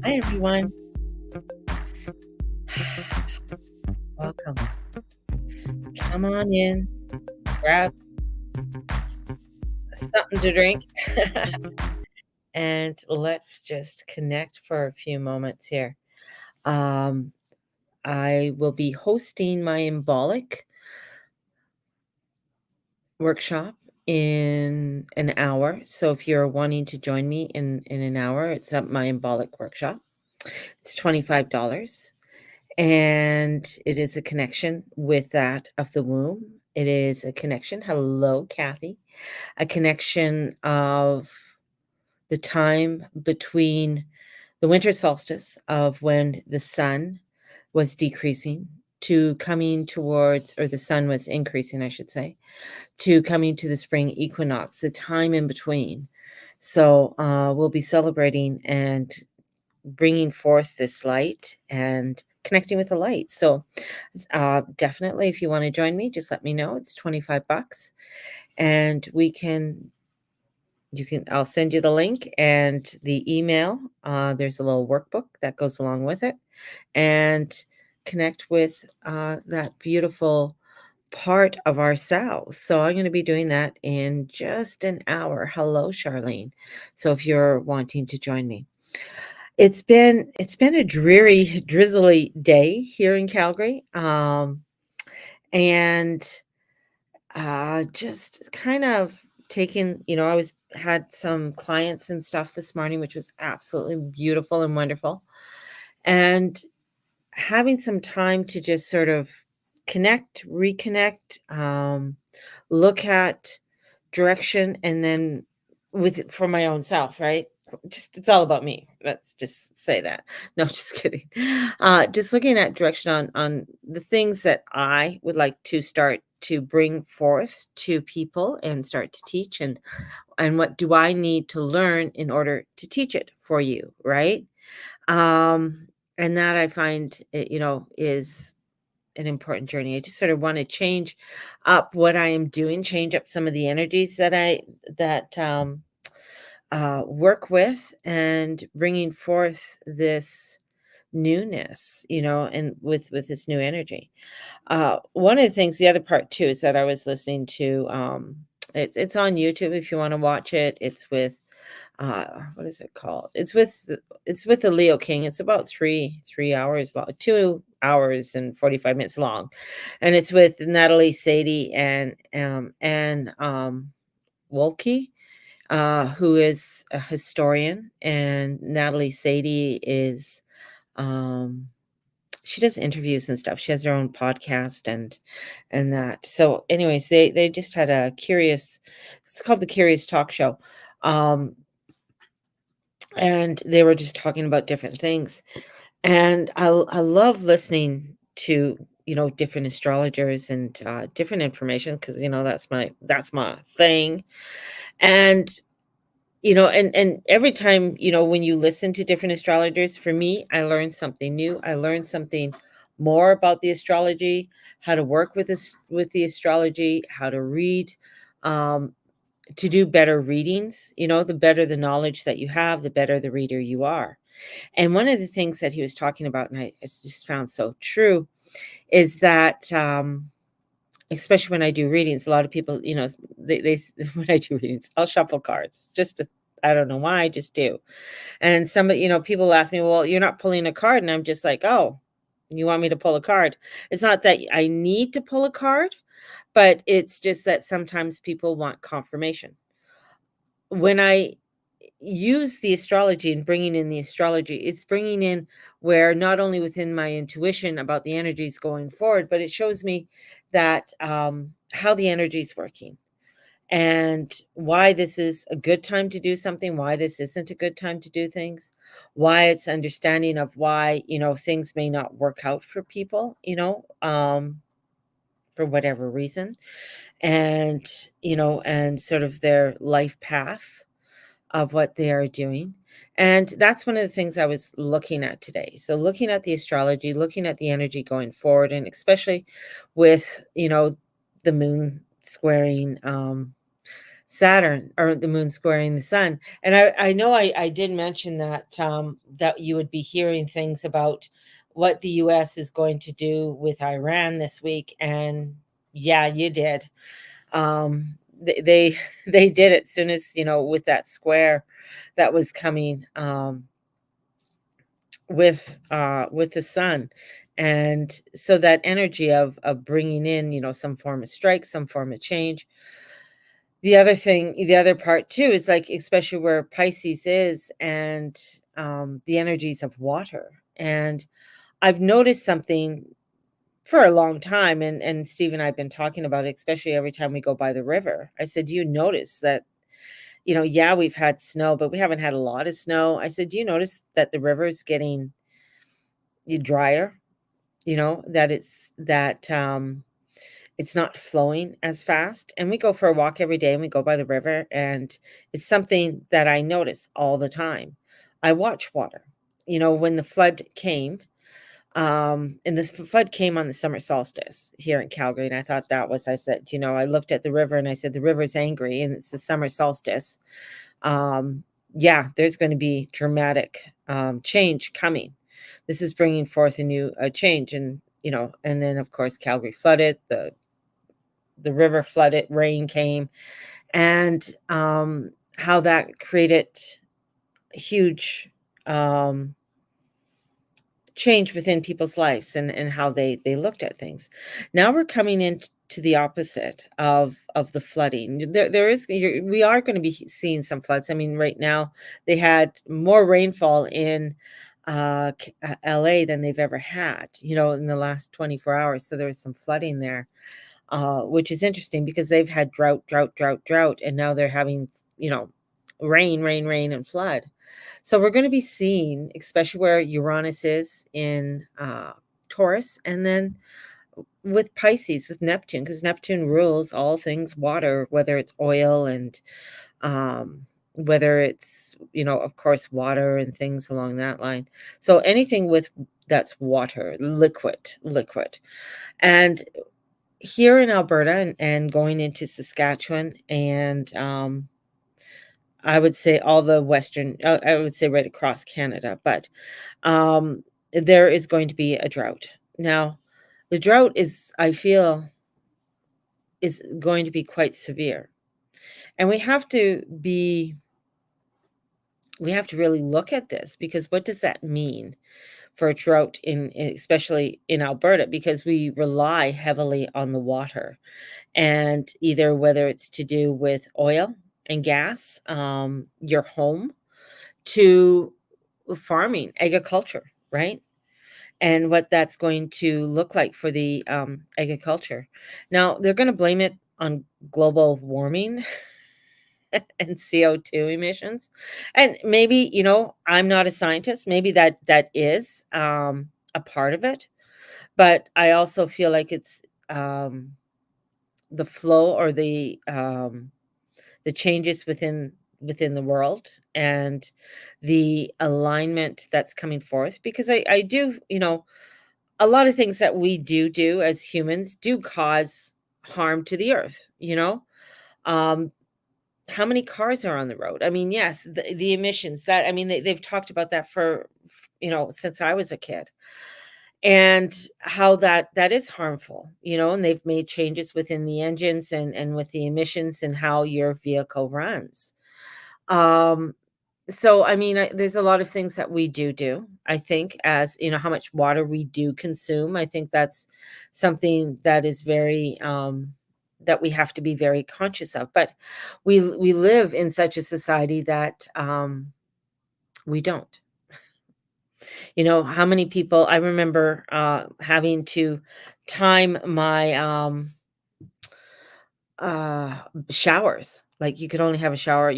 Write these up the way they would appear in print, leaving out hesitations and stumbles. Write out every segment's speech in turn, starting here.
Hi, everyone. Welcome. Come on in, grab something to drink, and let's just connect for a few moments here. Um, I will be hosting my embolic workshop in an hour. So if you're wanting to join me in an hour, it's at my embolic workshop. It's $25. And it is a connection with that of the womb. It is a connection. Hello, Kathy. A connection of the time between the winter solstice of when the sun was decreasing to coming towards, or the sun was increasing, I should say, to coming to the spring equinox, the time in between. So we'll be celebrating and bringing forth this light and connecting with the light. So, definitely, if you want to join me, just let me know. It's $25, and I'll send you the link and the email. There's a little workbook that goes along with it, and connect with that beautiful part of ourselves. So I'm going to be doing that in just an hour. Hello, Charlene. So if you're wanting to join me. It's been a dreary, drizzly day here in Calgary, and, just kind of taking I was had some clients and stuff this morning, which was absolutely beautiful and wonderful, and having some time to just sort of connect, reconnect, look at direction, and then for my own self, right? Just it's all about me. Let's just say that. No, just kidding. Just looking at direction on the things that I would like to start to bring forth to people and start to teach, and what do I need to learn in order to teach it for you, right? Um, and that I find is an important journey. I just sort of want to change up what I am doing, change up some of the energies that work with, and bringing forth this newness, and with this new energy. One of the things, the other part too, is that I was listening to. It's on YouTube if you want to watch it. It's with what is it called? It's with the Leo King. It's about three hours long, 2 hours and 45 minutes long, and it's with Natalie Sadie and Wolke, who is a historian, and Natalie Sadie is um she does interviews and stuff. She has her own podcast and that. So anyways, they just had a curious it's called the Curious Talk Show. Um and they were just talking about different things. And I love listening to, different astrologers and different information, because that's my thing. And and every time, when you listen to different astrologers, for me, I learn something new. I learn something more about the astrology, how to work with the astrology, how to read, um, to do better readings. The better the knowledge that you have, the better the reader you are. And one of the things that he was talking about, and I just found so true, is that especially when I do readings, a lot of people, when I do readings, I'll shuffle cards. I don't know why, I just do. And people ask me, well, you're not pulling a card. And I'm just like, oh, you want me to pull a card? It's not that I need to pull a card, but it's just that sometimes people want confirmation. When I use the astrology and bringing in the astrology, it's bringing in where not only within my intuition about the energies going forward, but it shows me that how the energy is working, and why this is a good time to do something, why this isn't a good time to do things, why it's understanding of why, things may not work out for people, for whatever reason, and, and sort of their life path of what they are doing. And that's one of the things I was looking at today. So looking at the astrology, looking at the energy going forward, and especially with, the moon squaring Saturn, or the moon squaring the sun. And I know I did mention that, that you would be hearing things about what the US is going to do with Iran this week, and yeah, you did. They they did it soon as, with that square that was coming, with the sun. And so that energy of bringing in, some form of strike, some form of change. The other part too is, like, especially where Pisces is, and the energies of water. And I've noticed something for a long time, and Steve and I've been talking about it, especially every time we go by the river. I said, "Do you notice that, yeah, we've had snow, but we haven't had a lot of snow." I said, "Do you notice that the river is getting drier? That it's not flowing as fast." And we go for a walk every day, and we go by the river, and it's something that I notice all the time. I watch water. When the flood came, and this flood came on the summer solstice here in Calgary, and I thought that was, I said, I looked at the river and I said, the river's angry and it's the summer solstice. Um, yeah, there's going to be dramatic change coming. This is bringing forth a new change. And, and then of course, Calgary flooded, the river flooded, rain came, and how that created huge um, change within people's lives, and how they looked at things. Now we're coming into the opposite of the flooding. We are going to be seeing some floods. I mean, right now they had more rainfall in LA than they've ever had, in the last 24 hours. So there was some flooding there, which is interesting because they've had drought, drought, drought, drought, and now they're having, rain, rain, rain, and flood. So we're going to be seeing, especially where Uranus is in Taurus, and then with Pisces, with Neptune, because Neptune rules all things water, whether it's oil, and whether it's, of course, water and things along that line. So anything with that's water, liquid. And here in Alberta, and going into Saskatchewan, and I would say all the Western, I would say right across Canada, but um, there is going to be a drought. Now, the drought is, I feel, is going to be quite severe. And we have to really look at this, because what does that mean for a drought especially in Alberta, because we rely heavily on the water, and either whether it's to do with oil and gas, your home, to farming, agriculture, right? And what that's going to look like for the agriculture. Now, they're going to blame it on global warming and CO2 emissions. And maybe, I'm not a scientist. Maybe that is a part of it. But I also feel like it's the flow, or the changes within the world, and the alignment that's coming forth, because I do, a lot of things that we do as humans do cause harm to the earth. um how many cars are on the road? I mean, yes, the emissions, that, I mean, they've talked about that for, since I was a kid, and how that is harmful, and they've made changes within the engines, and with the emissions, and how your vehicle runs. um so, I mean, there's a lot of things that we do. I think, as how much water we do consume. I think that's something that is very that we have to be very conscious of. But we live in such a society that we don't. How many people, I remember having to time my uh, showers. Like, you could only have a shower,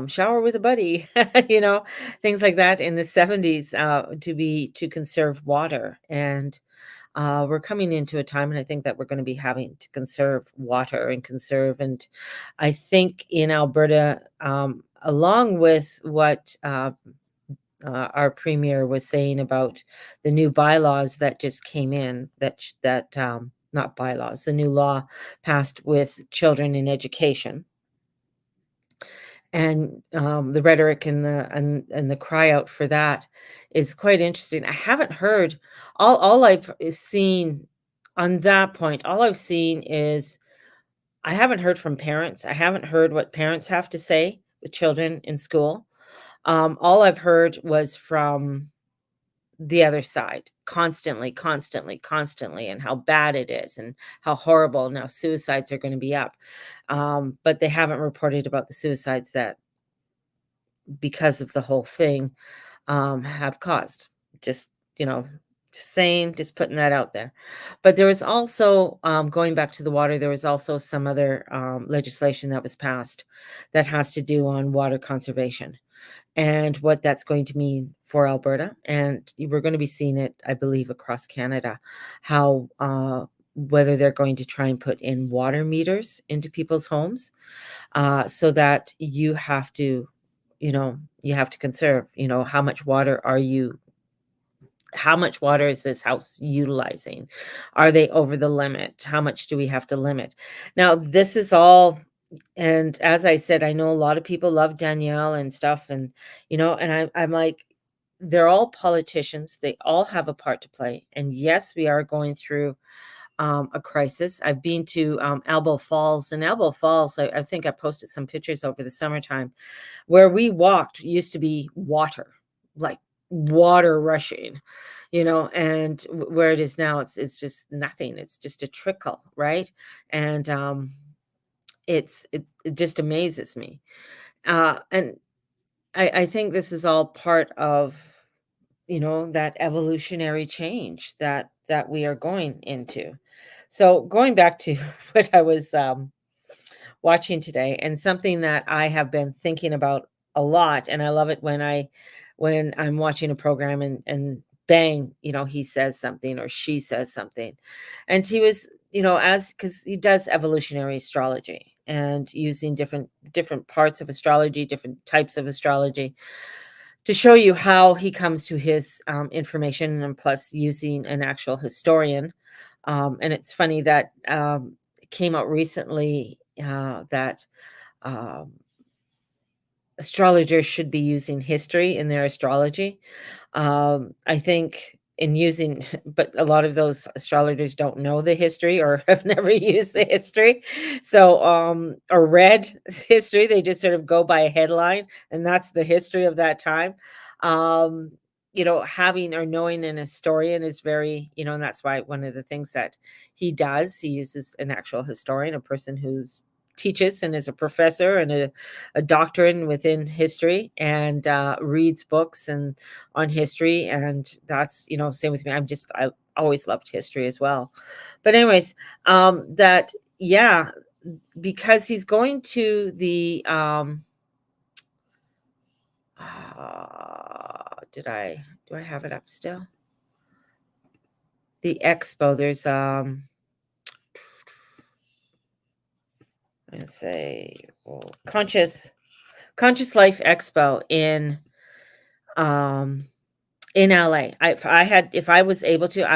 shower with a buddy, you know, things like that in the 70s, to conserve water. And we're coming into a time, and I think that we're going to be having to conserve water and conserve. And I think in Alberta, along with what our premier was saying about the new bylaws that just came in, not bylaws, the new law passed with children in education. and the rhetoric and the cry out for that is quite interesting. I haven't heard all I've seen on that point. All I've seen is I haven't heard from parents. I haven't heard what parents have to say with children in school. All I've heard was from the other side constantly, constantly, constantly, and how bad it is and how horrible now suicides are going to be up. But they haven't reported about the suicides that because of the whole thing have caused. Just, you know, just saying, just putting that out there. But there was also, going back to the water, there was also some other legislation that was passed that has to do on water conservation and what that's going to mean for Alberta. And we're going to be seeing it, I believe, across Canada, how whether they're going to try and put in water meters into people's homes so that you have to conserve, how much water is this house utilizing? Are they over the limit? How much do we have to limit? Now, this is all, and as I said, I know a lot of people love Danielle and stuff, and I'm like, they're all politicians. They all have a part to play. And yes, we are going through a crisis. I've been to Elbow Falls, and Elbow Falls, I think I posted some pictures over the summertime where we walked used to be water, like water rushing, and where it is now, it's just nothing. It's just a trickle, right? And it just amazes me. And I think this is all part of that evolutionary change that we are going into. So going back to what I was watching today, and something that I have been thinking about a lot, and I love it when I'm watching a program and bang, he says something or she says something. And he was, as because he does evolutionary astrology and using different parts of astrology, different types of astrology to show you how he comes to his information, and plus using an actual historian. And it's funny that it came out recently that um, astrologers should be using history in their astrology. I think in using, but a lot of those astrologers don't know the history or have never used the history. So, or read history. They just sort of go by a headline, and that's the history of that time. Um, having or knowing an historian is very, and that's why one of the things that he uses an actual historian, a person who's teaches and is a professor and a doctorate within history, and reads books and on history. And that's, same with me. I always loved history as well. But anyways, that, yeah, because he's going to the do I have it up still? The expo. There's I'm gonna say, well, Conscious Life Expo um in LA. If I was able to,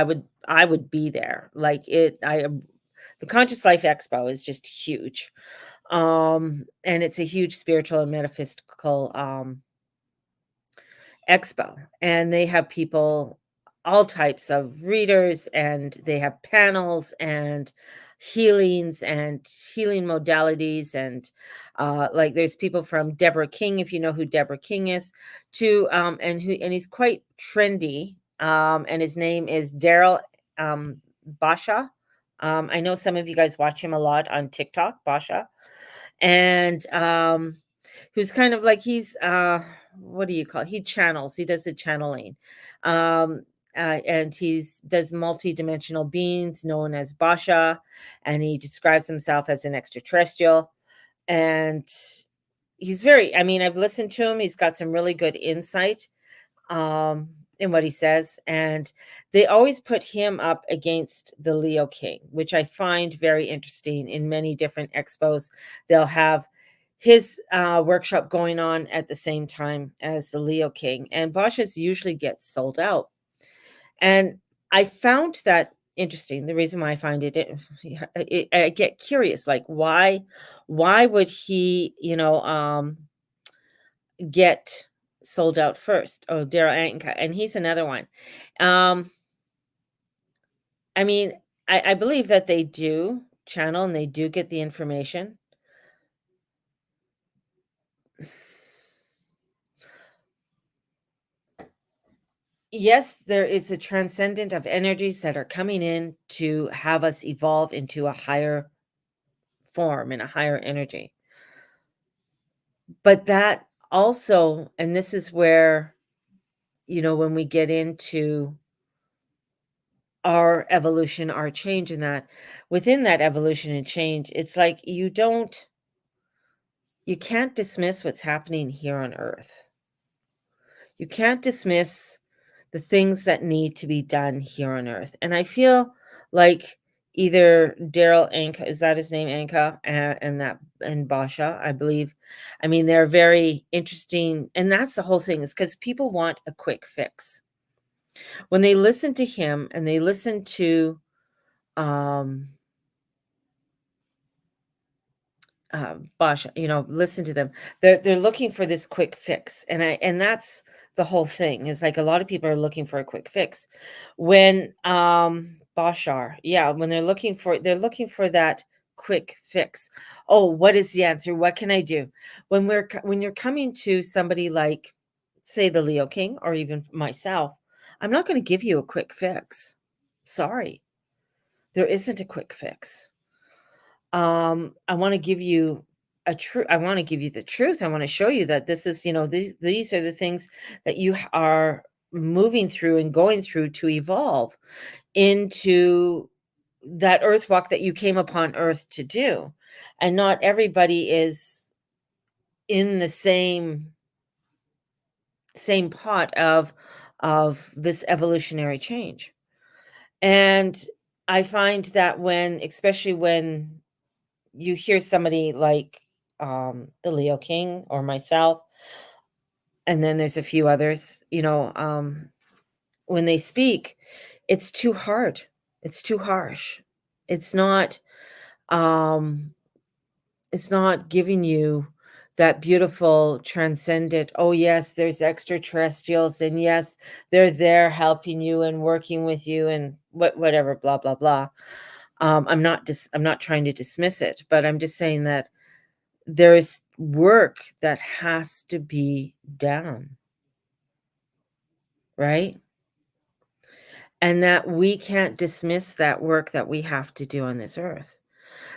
I would be there. Like the Conscious Life Expo is just huge. And it's a huge spiritual and metaphysical expo, and they have people, all types of readers, and they have panels and healings and healing modalities, and like there's people from Deborah King, if you know who Deborah King is, to and he's quite trendy, and his name is Daryl Basha. I know some of you guys watch him a lot on TikTok, Basha, and who's kind of like, he's what do you call it? He does the channeling. um and he's does multi-dimensional beings known as Basha, and he describes himself as an extraterrestrial. And he's very, I mean, I've listened to him. He's got some really good insight in what he says, and they always put him up against the Leo King, which I find very interesting. In many different expos, they'll have his workshop going on at the same time as the Leo King, and Bosch's usually gets sold out. And I found that interesting. The reason why I find I get curious, like why would he, get sold out first. Oh, Daryl Anka, and he's another one. Um, I mean, I believe that they do channel and they do get the information. Yes, there is a transcendent of energies that are coming in to have us evolve into a higher form and a higher energy. But that also, and this is where, when we get into our evolution, our change in that, within that evolution and change, it's like you can't dismiss what's happening here on Earth. You can't dismiss the things that need to be done here on Earth. And I feel like either Daryl Anka, is that his name, Anka, and Basha, I believe. I mean, they're very interesting, and that's the whole thing, is because people want a quick fix. When they listen to him and they listen to um Bosch, listen to them. They're looking for this quick fix, and that's the whole thing. Is like a lot of people are looking for a quick fix. When Bashar, yeah, when they're looking for that quick fix. Oh, what is the answer? What can I do? When you're coming to somebody like, say, the Leo King, or even myself, I'm not going to give you a quick fix. Sorry, there isn't a quick fix. I want to give you I want to give you the truth. I want to show you that this is, these are the things that are moving through and going through to evolve into that earth walk that you came upon earth to do. And not everybody is in the same pot of this evolutionary change. And I find that especially when you hear somebody like the Leo King or myself, and then there's a few others, when they speak, it's too hard. It's too harsh. It's not um it's not giving you that beautiful transcendent, oh yes, there's extraterrestrials, and yes, they're there helping you and working with you and whatever, blah blah blah. I'm not trying to dismiss it, but I'm just saying that there's work that has to be done, right? And that we can't dismiss that work that we have to do on this earth.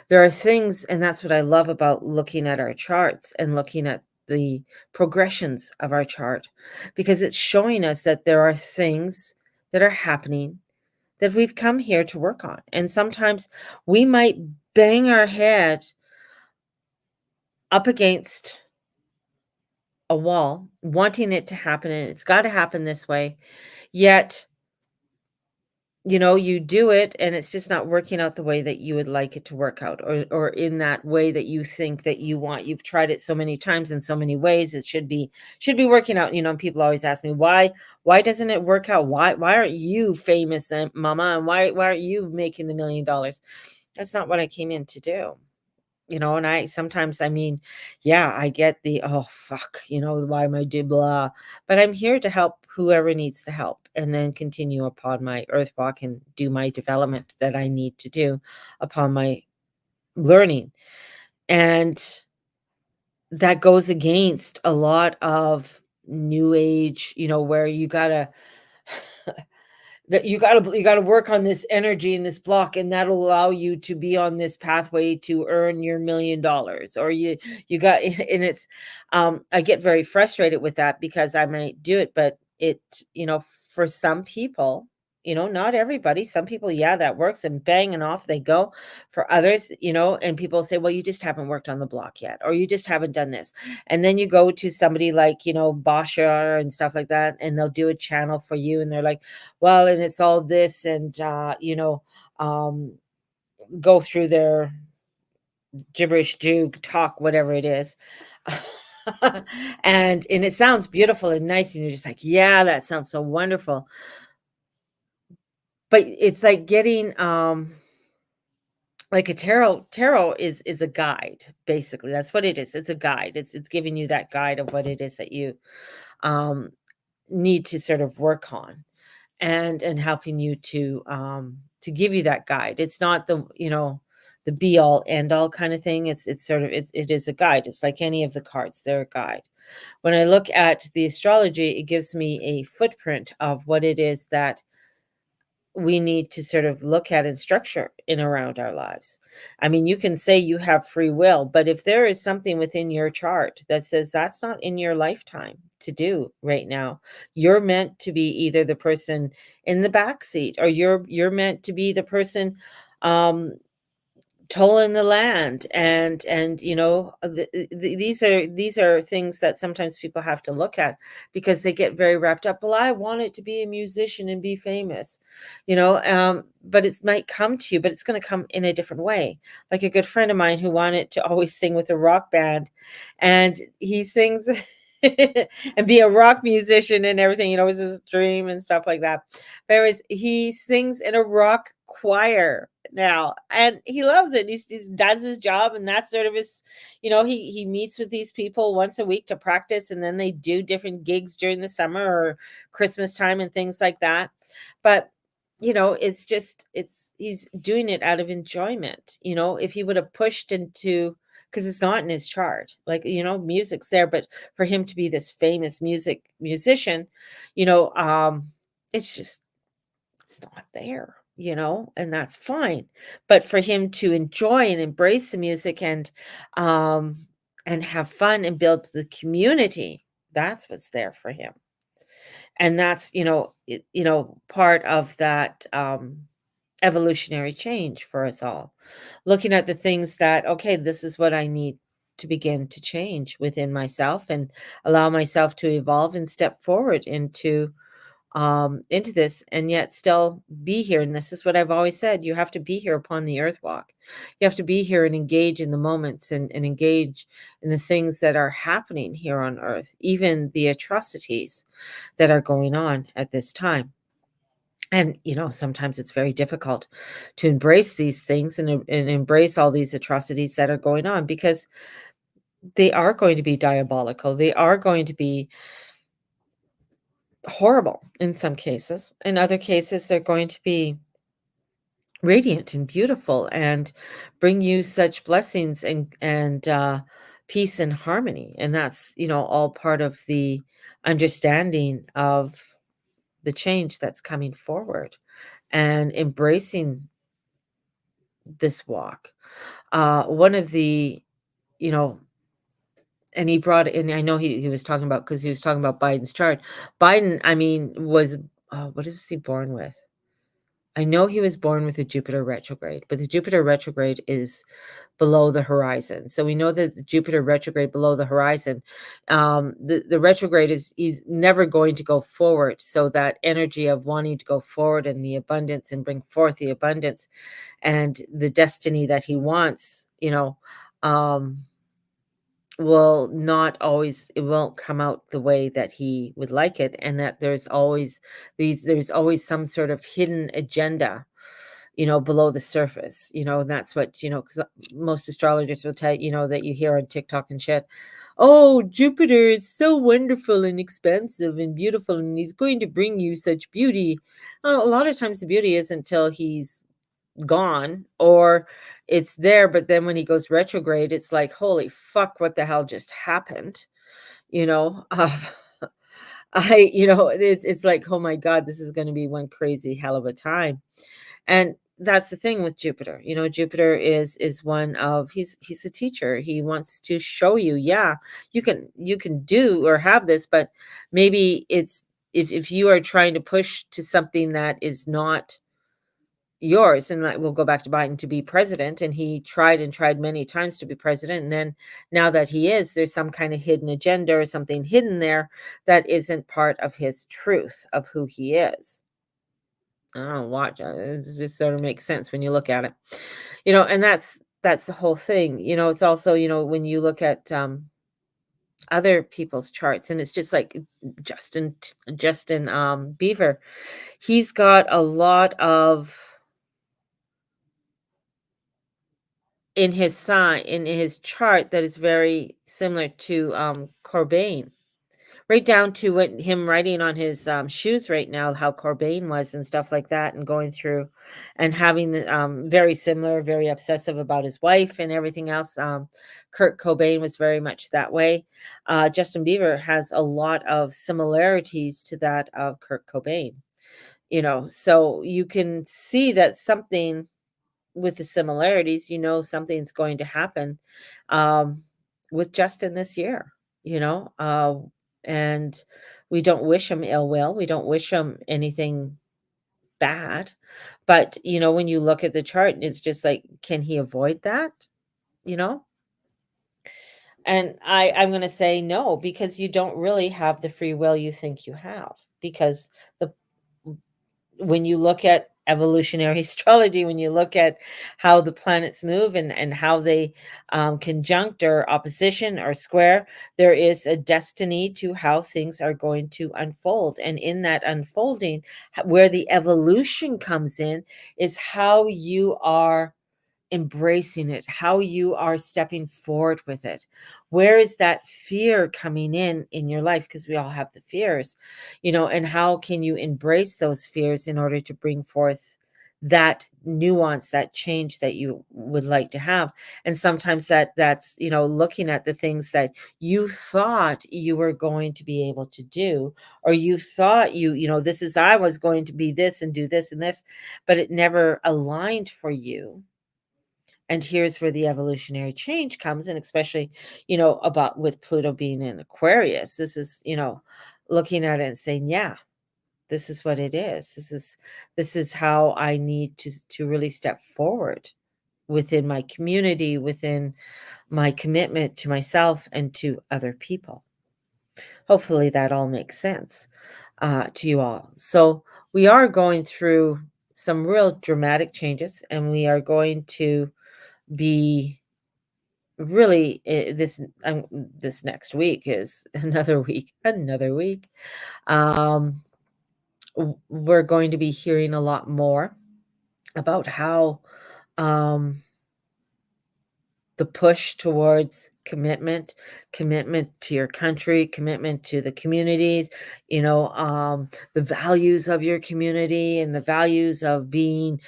There are things, and that's what I love about looking at our charts and looking at the progressions of our chart, because it's showing us that there are things that are happening that we've come here to work on. And sometimes we might bang our head up against a wall, wanting it to happen, and it's got to happen this way. Yet, you do it and it's just not working out the way that you would like it to work out, or in that way that you think that you want. You've tried it so many times in so many ways. It should be working out, and people always ask me, why doesn't it work out? Why aren't you famous, mama? And why aren't you making the $1,000,000? That's not what I came in to do. And I sometimes, I mean, yeah, I get the, "Oh, fuck, why am I do blah," but I'm here to help whoever needs the help, and then continue upon my earth walk and do my development that I need to do upon my learning. And that goes against a lot of new age, where you gotta work on this energy and this block, and that'll allow you to be on this pathway to earn your $1,000,000. Or you got and it's I get very frustrated with that, because I might do it, but for some people, not everybody, some people, yeah, that works, and bang, and off they go. For others, and people say, well, you just haven't worked on the block yet, or you just haven't done this. And then you go to somebody like, Basha and stuff like that, and they'll do a channel for you, and they're like, well, and it's all this, and um, go through their gibberish, juke, talk, whatever it is. And it sounds beautiful and nice, and you're just like, yeah, that sounds so wonderful. But it's like getting like a tarot is a guide, basically. That's what it is. It's a guide. It's giving you that guide of what it is that you um need to sort of work on, and helping you to give you that guide. It's not the be all end all kind of thing. It's sort of it is a guide. It's like any of the cards, they're a guide. When I look at the astrology, it gives me a footprint of what it is that we need to sort of look at and structure in around our lives. I mean, you can say you have free will, but if there is something within your chart that says that's not in your lifetime to do right now, you're meant to be either the person in the back seat, or you're meant to be the person um tolling the land. And these are things that sometimes people have to look at, because they get very wrapped up. Well, I wanted to be a musician and be famous, but it might come to you, but it's going to come in a different way. Like a good friend of mine who wanted to always sing with a rock band, and he sings and be a rock musician and everything, was his dream and stuff like that. But anyways, he sings in a rock choir now, and he loves it. He does his job, and that's sort of his, he meets with these people once a week to practice, and then they do different gigs during the summer or Christmas time and things like that. But it's just he's doing it out of enjoyment. If he would have pushed into, because it's not in his chart, like, music's there, but for him to be this famous musician, you know um it's just, it's not there, and that's fine. But for him to enjoy and embrace the music, and have fun and build the community, that's what's there for him. And that's, part of that evolutionary change for us all. Looking at the things that, okay, this is what I need to begin to change within myself, and allow myself to evolve and step forward into this, and yet still be here. And this is what I've always said: you have to be here upon the earth walk. You have to be here and engage in the moments, and engage in the things that are happening here on earth, even the atrocities that are going on at this time. And sometimes it's very difficult to embrace these things, and embrace all these atrocities that are going on, because they are going to be diabolical. They are going to be horrible in some cases. In other cases, they're going to be radiant and beautiful, and bring you such blessings, and peace and harmony. And that's, all part of the understanding of the change that's coming forward, and embracing this walk. One of the, you know, and he brought in, I know he was talking about, because he was talking about Biden's chart. Biden, I mean, was, what was he born with? I know he was born with a Jupiter retrograde, but the Jupiter retrograde is below the horizon. So we know that the Jupiter retrograde below the horizon, the retrograde he's never going to go forward. So that energy of wanting to go forward, and the abundance, and bring forth the abundance and the destiny that he wants, um, will not always, it won't come out the way that he would like it. And that there's always some sort of hidden agenda, below the surface, and that's what, because most astrologers will tell you, that you hear on TikTok and shit. Oh, Jupiter is so wonderful and expansive and beautiful, and he's going to bring you such beauty. Well, a lot of times the beauty isn't until he's gone, or it's there, but then when he goes retrograde, it's like, holy fuck, what the hell just happened? You know, it's like, oh my God, this is going to be one crazy hell of a time. And that's the thing with Jupiter. Jupiter is one of, he's a teacher. He wants to show you, yeah, you can do or have this, but maybe it's, if you are trying to push to something that is not yours. And that, we'll go back to Biden, to be president, and he tried and tried many times to be president, and then now that he is, there's some kind of hidden agenda or something hidden there that isn't part of his truth of who he is. I don't know, watch it just sort of makes sense when you look at it. And that's the whole thing. It's also, when you look at other people's charts, and it's just like Justin Beaver, he's got a lot of in his sign, in his chart, that is very similar to Corbin. Right down to what him writing on his, shoes right now, how Cobain was and stuff like that, and going through and having the, very similar, very obsessive about his wife and everything else. Kurt Cobain was very much that way. Justin Bieber has a lot of similarities to that of Kurt Cobain, so you can see that something with the similarities, something's going to happen, um, with Justin this year, and we don't wish him ill will. We don't wish him anything bad. But, when you look at the chart, it's just like, can he avoid that? You know? And I'm going to say no, because you don't really have the free will you think you have. Because the when you look at evolutionary astrology, when you look at how the planets move and how they conjunct or opposition or square, there is a destiny to how things are going to unfold. And in that unfolding, where the evolution comes in, is how you are embracing it, how you are stepping forward with it. Where is that fear coming in your life? Because we all have the fears, and how can you embrace those fears in order to bring forth that nuance, that change that you would like to have. And sometimes that's looking at the things that you thought you were going to be able to do, or you thought this is, I was going to be this and do this and this, but it never aligned for you. And here's where the evolutionary change comes in, especially, about with Pluto being in Aquarius. This is, looking at it and saying, yeah, this is what it is. This is how I need to really step forward within my community, within my commitment to myself and to other people. Hopefully that all makes sense to you all. So we are going through some real dramatic changes, and we are going to be really this next week is another week. um we're going to be hearing a lot more about how um the push towards commitment to your country, commitment to the communities, the values of your community and the values of being,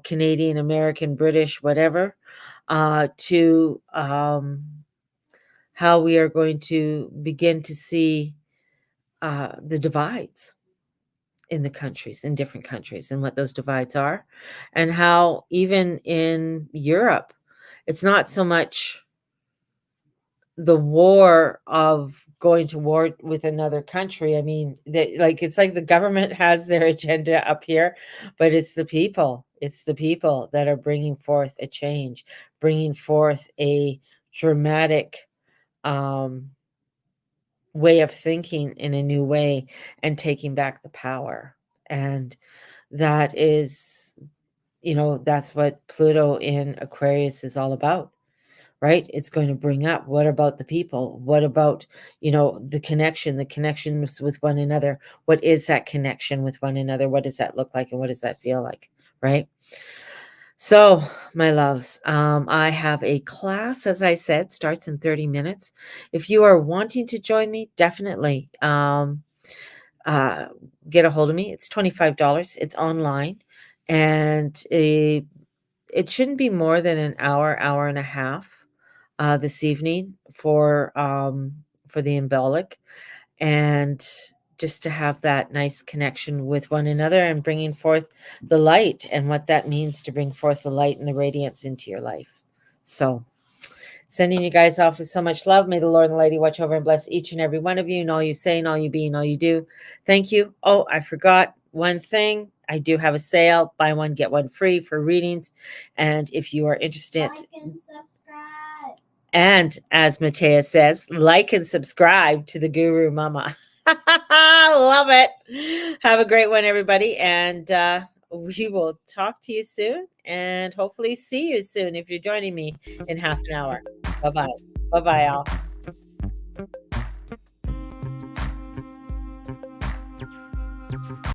Canadian, American, British, whatever, to how we are going to begin to see the divides in the countries, in different countries, and what those divides are, and how even in Europe, it's not so much the war of going to war with another country. I mean, it's like the government has their agenda up here, but it's the people. It's the people that are bringing forth a change, bringing forth a dramatic um, way of thinking in a new way and taking back the power. And that is, that's what Pluto in Aquarius is all about, right? It's going to bring up, what about the people? What about, the connections with one another? What is that connection with one another? What does that look like? And what does that feel like? Right? So, my loves, I have a class, as I said, starts in 30 minutes. If you are wanting to join me, definitely uh, get a hold of me. It's $25. It's online, and it shouldn't be more than an hour and a half this evening for the embolic, and just to have that nice connection with one another and bringing forth the light and what that means to bring forth the light and the radiance into your life. So, sending you guys off with so much love. May the Lord and the Lady watch over and bless each and every one of you, and all you say and all you be and all you do. Thank you. Oh, I forgot one thing. I do have a sale. Buy one, get one free for readings. And if you are interested, like and subscribe. And as Matea says, like and subscribe to the Guru Mama. Love it. Have a great one, everybody. And we will talk to you soon and hopefully see you soon if you're joining me in half an hour. Bye-bye. Bye-bye, all.